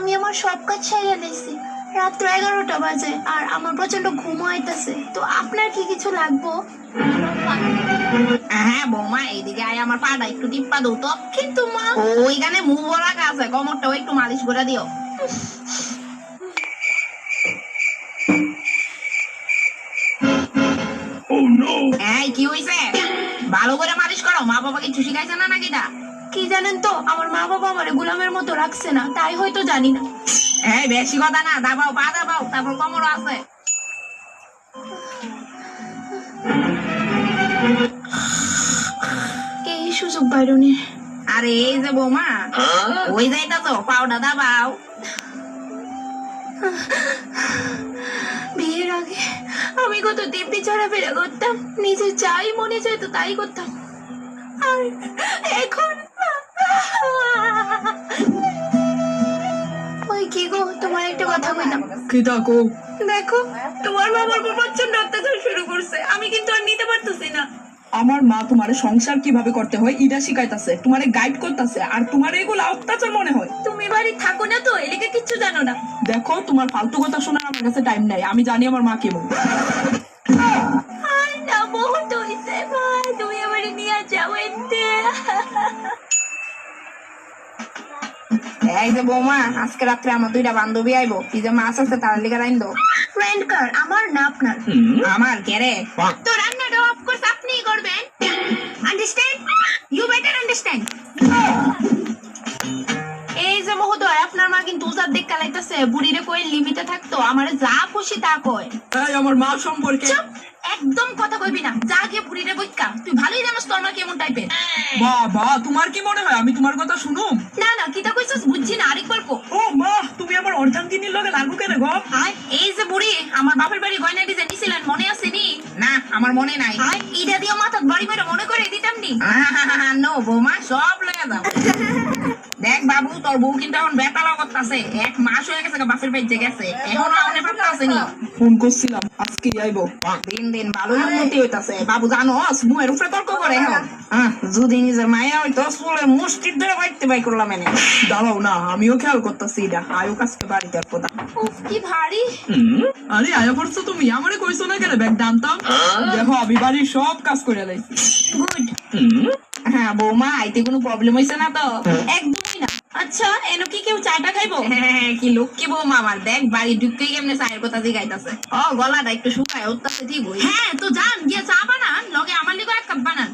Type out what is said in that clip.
আমি আমার সব কাজ সেরে নিয়েছি। রাত্র 11টা বাজে আর আমার প্রচন্ড ঘুম আইতাছে। তো আপনার কি কিছু লাগবো? হ্যাঁ বৌমা, এইদিকে আয়, আমার পাটা একটু টিপ্পা দাও তো। কিন্তু মা, ওইখানে মুভ রাখা আছে, কোমরটাও একটু মালিশ করে দিও। এই কি হইছে? ভালো করে মালিশ করো। মা বাবা কিছু শিখাইছে না নাকি? কি জানেন তো, আমার মা বাবা আমার গোলামের মতো রাখছে না, তাই হয়তো জানি না। এই বেশি কথা না, দাবাও, পা দাবাও, তারপর কোমরও আছে। এই সুযোগ বাইরনের। আরে এই যে বৌমা, ওই যাইতা তো, পাউডা দাবাও। বিয়ের আগে আমি কত দিব্যি চড়াফেরা করতাম, নিজে যাই মনে চাইতো তাই করতাম। আর এখন ওই কি গো, তোমার একটা কথা কইলাম। কি থাকো? দেখো, তোমার বাবার উপর প্রচন্ড অত্যাচার শুরু করছে, আমি কিন্তু আর নিতে পারতেছি না। আমার মা তোমার সংসার কিভাবে করতে হয় এটা শিখাইতাছে, তোমারে গাইড করতেছে, আর তোমার এগুলো অত্যাচার মনে হয়। তুমি বাড়ি থাকো না তো, এলাকা কিচ্ছু জানো না। দেখো, তোমার ফালতু কথা শোনার আমার কাছে টাইম নাই। আমি জানি আমার মা কেমন। আর না বহুত হইছে মা, তুমি আমার নিয়ে যাও এতে। এই যে বৌমা, আজকে রাত্রে আমার দুইটা বান্ধবী আইবো, কি যে মাছ আছে তার লিগে রাইন দো। ফ্রেন্ড কার, আমার না আপনার। আমার কেরে? তো রান্নাটা অফ কোর্স আপনিই করবেন। আন্ডারস্ট্যান্ড? You better understand. এই যে মহোদয়, আপনার মা কিন্তু উজার দিক কালাইতেছে। বুড়িরে কই লিমিটে থাকতো, আমারে যা খুশি তা কয়। এই আমার মা সম্পর্কে চুপ, একদম কথা কইবি না। যা গিয়ে বুড়িরে বইকা। তুই ভালোই জানোস তোর মা কেমন টাইপের। বাবা, তোমার কি মনে হয় আমি তোমার কথা শুনুম? না না, কিটা কইছস বুঝছি না, আরেকবার কো। ও মা, তুমি আমার অর্ধাঙ্গিনীর লগে লাগু কেন গো? আয়, এই যে বুড়ি, আমার বাপের বাড়ি গয়না ডিজাইন নিছিলেন, মনে আছে নি? না, আমার মনে নাই। আয়, ইটা দিয়ে মাথা বাড়ি মেরে মনে করে দিতাম নি। নো বৌমা, সব লয়ে যাও। দেখ বাবু, তোর বউ কিন্তু এখন বেতালা করতেছে। 1 মাস হয়ে গেছে বাপের বাড়িতে গেছে, এখনো আউনে পারতে আসেনি। ফোন করছিলাম, আজকে আইবো। দিন দিন ভালো উন্নতি হইতাছে বাবু, জানো মুয়ের উপরে তর্ক করে এখন। যদি নিজের মায়া হইতো চুলে মুষ্টির ধরে বাইতে বাই করলাম এনে। দাঁড়াও না, আমিও খেয়াল করতেছি এটা। আয়ু কাজকে বাড়িতে আর কোথা। উফ, কি ভারী। আরে আয়া পড়ছো তুমি, আমারে কইছো না কেন ব্যাগ দামতাম? দেখো, আমি বাড়ির সব কাজ করে লাইছি। গুড। হ্যাঁ বৌমা, আইতে কোনো প্রবলেম হইছে না তো? একদমই না। আচ্ছা, এনো কি কেউ চাটা খাইবো? হ্যাঁ, কি লক্ষ্মী বৌমা আমার। দেখ বাড়ি ঢুকতে কেমনে চায়ের কথা জিগাইতাছে। ও গলাটা একটু শুকায় উঠতাছে ঠিক হই। হ্যাঁ, তো যান গিয়ে চা বানান, লগে আমার লিগো 1 কাপ বানান।